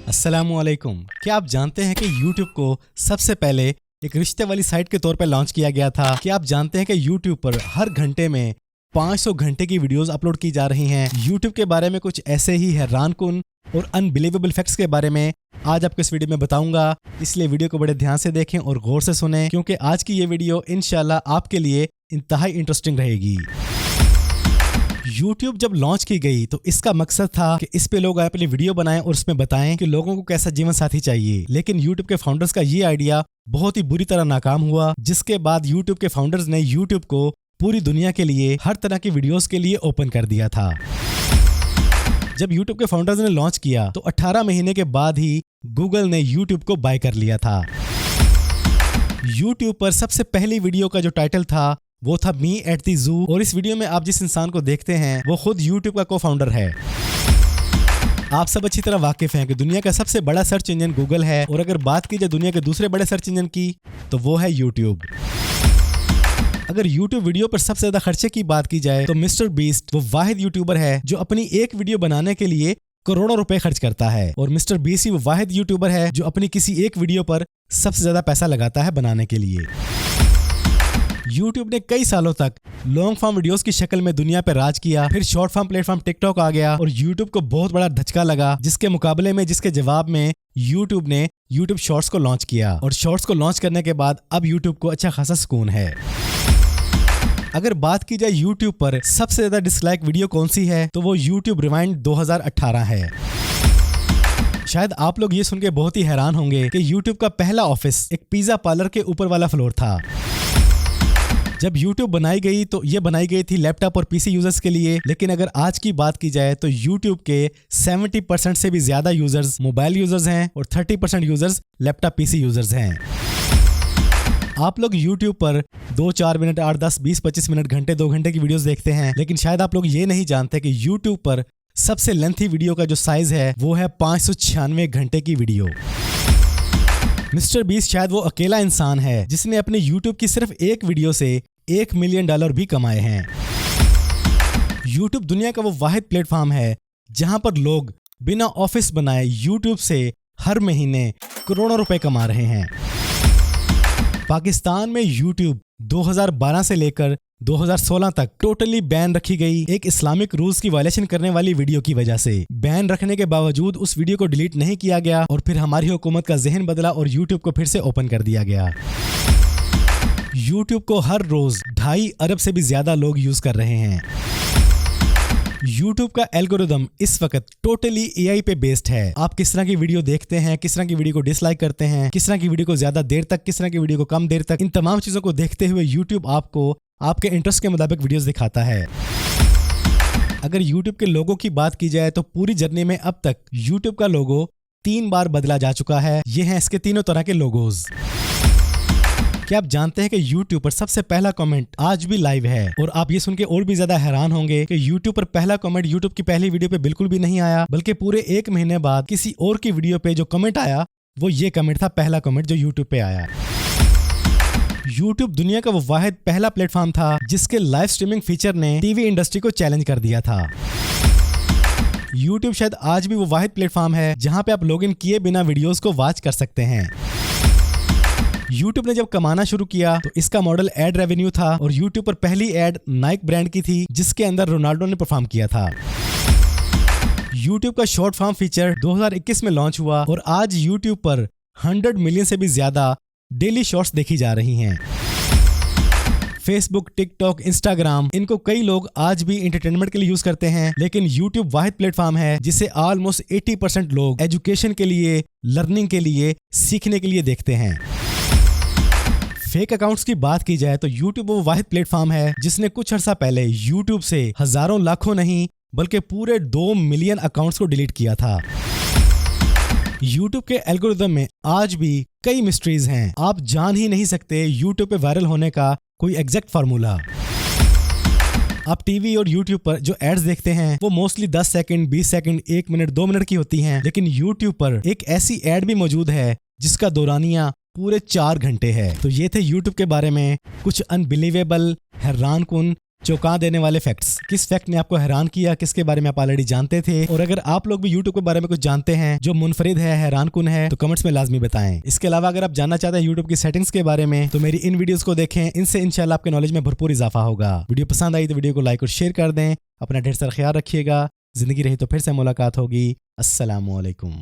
अस्सलामुअलैकुम। क्या आप जानते हैं कि YouTube को सबसे पहले एक रिश्ते वाली साइट के तौर पर लॉन्च किया गया था? क्या आप जानते हैं कि YouTube पर हर घंटे में 500 घंटे की वीडियोस अपलोड की जा रही हैं? YouTube के बारे में कुछ ऐसे ही हैरानकुन और अनबिलीवेबल फैक्ट्स के बारे में आज आपको इस वीडियो में बताऊंगा, इसलिए वीडियो को बड़े ध्यान से देखें और गौर से सुनें, क्योंकि आज की ये वीडियो इंशाल्लाह आपके लिए इंतहाई इंटरेस्टिंग रहेगी। YouTube जब लॉन्च की गई तो इसका मकसद था कि इस पे लोग अपनी वीडियो बनाएं और उसमें बताएं कि लोगों को कैसा जीवन साथी चाहिए। लेकिन YouTube के फाउंडर्स का ये आइडिया बहुत ही बुरी तरह नाकाम हुआ, जिसके बाद YouTube के फाउंडर्स ने YouTube को पूरी दुनिया के लिए हर तरह की वीडियोस के लिए ओपन कर दिया था। जब YouTube के फाउंडर्स ने लॉन्च किया तो 18 महीने के बाद ही Google ने YouTube को बाय कर लिया था। YouTube पर सबसे पहली वीडियो का जो टाइटल था वो था मी एट द जू, और इस वीडियो में आप जिस इंसान को देखते हैं वो खुद YouTube का को फाउंडर है। आप सब अच्छी तरह वाकिफ हैं कि दुनिया का सबसे बड़ा सर्च इंजन गूगल है, और अगर बात की जाए दुनिया के दूसरे बड़े सर्च इंजन की तो वो है YouTube। अगर YouTube वीडियो पर सबसे ज्यादा खर्चे की बात की जाए तो मिस्टर बीस्ट वो वाहिद यूट्यूबर है जो अपनी एक वीडियो बनाने के लिए करोड़ों रुपए खर्च करता है, और मिस्टर बीस्ट ही वो वाहिद यूट्यूबर है जो अपनी किसी एक वीडियो पर सबसे ज्यादा पैसा लगाता है बनाने के लिए। YouTube ने कई सालों तक लॉन्ग फॉर्म वीडियोस की शक्ल में दुनिया पर राज किया। फिर शॉर्ट फॉर्म प्लेटफॉर्म टिकटॉक आ गया और YouTube को बहुत बड़ा धचका लगा, जिसके जवाब में YouTube ने YouTube शॉर्ट्स को लॉन्च किया, और शॉर्ट्स को लॉन्च करने के बाद अब YouTube को अच्छा खासा सुकून है। अगर बात की जाए YouTube पर सबसे ज्यादा डिसलाइक वीडियो कौन सी है तो वो YouTube रिवाइंड 2018 है। शायद आप लोग ये सुन के बहुत ही हैरान होंगे कि YouTube का पहला ऑफिस एक पिज्जा पार्लर के ऊपर वाला फ्लोर था। जब YouTube बनाई गई तो ये बनाई गई थी लैपटॉप और पीसी यूजर्स के लिए, लेकिन अगर आज की बात की जाए तो YouTube के 70% से भी ज्यादा यूजर्स मोबाइल यूजर्स हैं और 30% यूजर्स लैपटॉप पीसी यूजर्स हैं। आप लोग YouTube पर 2-4 मिनट 8-10 20-25 मिनट घंटे 2 घंटे की वीडियोस देखते हैं, लेकिन शायद आप लोग ये नहीं जानते कि YouTube पर सबसे लेंथी वीडियो का जो साइज है वो है 596 घंटे की वीडियो। मिस्टर बीस्ट शायद वो अकेला इंसान है जिसने अपने YouTube की सिर्फ एक वीडियो से $1 मिलियन भी कमाए हैं। YouTube दुनिया का वो वाहिद प्लेटफॉर्म है जहां पर लोग बिना ऑफिस बनाए YouTube से हर महीने करोड़ों रुपए कमा रहे हैं। पाकिस्तान में YouTube 2012 से लेकर 2016 तक टोटली बैन रखी गई एक इस्लामिक रूल्स की वायलेशन करने वाली वीडियो की वजह से। बैन रखने के बावजूद उस वीडियो को डिलीट नहीं किया गया, और फिर हमारी हुकूमत का जहन बदला और YouTube को फिर से ओपन कर दिया गया। YouTube को हर रोज 2.5 अरब से भी ज्यादा लोग यूज कर रहे हैं। YouTube का एल्गोरिदम इस वक्त टोटली AI पे बेस्ड है। आप किस तरह की वीडियो देखते हैं, किस तरह की वीडियो को डिसलाइक करते हैं, किस तरह की वीडियो को ज्यादा देर तक, किस तरह की वीडियो को कम देर तक, इन तमाम चीजों को देखते हुए YouTube आपको आपके इंटरेस्ट के मुताबिक वीडियोस दिखाता है। अगर YouTube के लोगो की बात की जाए तो पूरी जर्नी में अब तक YouTube का लोगो 3 बार बदला जा चुका है। ये हैं इसके तीनों तरह के लोगोज। क्या आप जानते हैं कि YouTube पर सबसे पहला कमेंट आज भी लाइव है? और आप ये सुन के और भी ज्यादा हैरान होंगे कि YouTube पर पहला कमेंट YouTube की पहली वीडियो पे बिल्कुल भी नहीं आया, बल्कि पूरे 1 महीने बाद किसी और की वीडियो पे जो कमेंट आया वो ये कमेंट था, पहला कमेंट जो YouTube पे आया। YouTube दुनिया का वो वाहिद पहला प्लेटफॉर्म था जिसके लाइव स्ट्रीमिंग फीचर ने टीवी इंडस्ट्री को चैलेंज कर दिया था। YouTube शायद आज भी वो वाहिद प्लेटफॉर्म है जहां पे आप लॉगिन किए बिना वीडियोस को वॉच कर सकते हैं। YouTube ने जब कमाना शुरू किया तो इसका मॉडल एड रेवेन्यू था, और YouTube पर पहली एड नाइक ब्रांड की थी जिसके अंदर रोनाल्डो ने परफॉर्म किया था। YouTube का शॉर्ट फॉर्म फीचर 2021 में लॉन्च हुआ, और आज YouTube पर 100 मिलियन से भी ज्यादा डेली शॉर्ट्स देखी जा रही हैं। फेसबुक, टिकटॉक, इंस्टाग्राम, इनको कई लोग आज भी एंटरटेनमेंट के लिए यूज करते हैं, लेकिन YouTube वाहिद प्लेटफॉर्म है जिसे ऑलमोस्ट 80% लोग एजुकेशन के लिए, लर्निंग के लिए, सीखने के लिए देखते हैं। फेक अकाउंट्स की बात की जाए तो YouTube वो वाहिद प्लेटफॉर्म है जिसने कुछ अर्सा पहले YouTube से हजारों लाखों नहीं बल्कि पूरे 2 मिलियन अकाउंट्स को डिलीट किया था। YouTube के एल्गोरिदम में आज भी कई मिस्ट्रीज हैं। आप जान ही नहीं सकते YouTube पे वायरल होने का कोई एग्जैक्ट फार्मूला। आप टीवी और YouTube पर जो एड्स देखते हैं वो mostly 10 second, 20 second, 1 minute, 2 minute की होती हैं, लेकिन YouTube पर एक ऐसी एड भी मौजूद है जिसका दौरानिया पूरे 4 घंटे है। तो ये थे YouTube के बारे में कुछ अनबिलीवेबल, हैरानकुन चौंका देने वाले फैक्ट्स। किस फैक्ट ने आपको हैरान किया, किसके बारे में आप ऑलरेडी जानते थे? और अगर आप लोग भी यूट्यूब के बारे में कुछ जानते हैं जो मुनफरिद है, हैरानकुन है, तो कमेंट्स में लाजमी बताएं। इसके अलावा अगर आप जानना चाहते हैं यूट्यूब की सेटिंग्स के बारे में तो मेरी इन वीडियोस को देखें, इनसे इंशाल्लाह आपके नॉलेज में भरपूर इजाफा होगा। वीडियो पसंद आई तो वीडियो को लाइक और शेयर कर दें। अपना ढेर सारा ख्याल रखिएगा। जिंदगी रही तो फिर से मुलाकात होगी। अस्सलामु अलैकुम।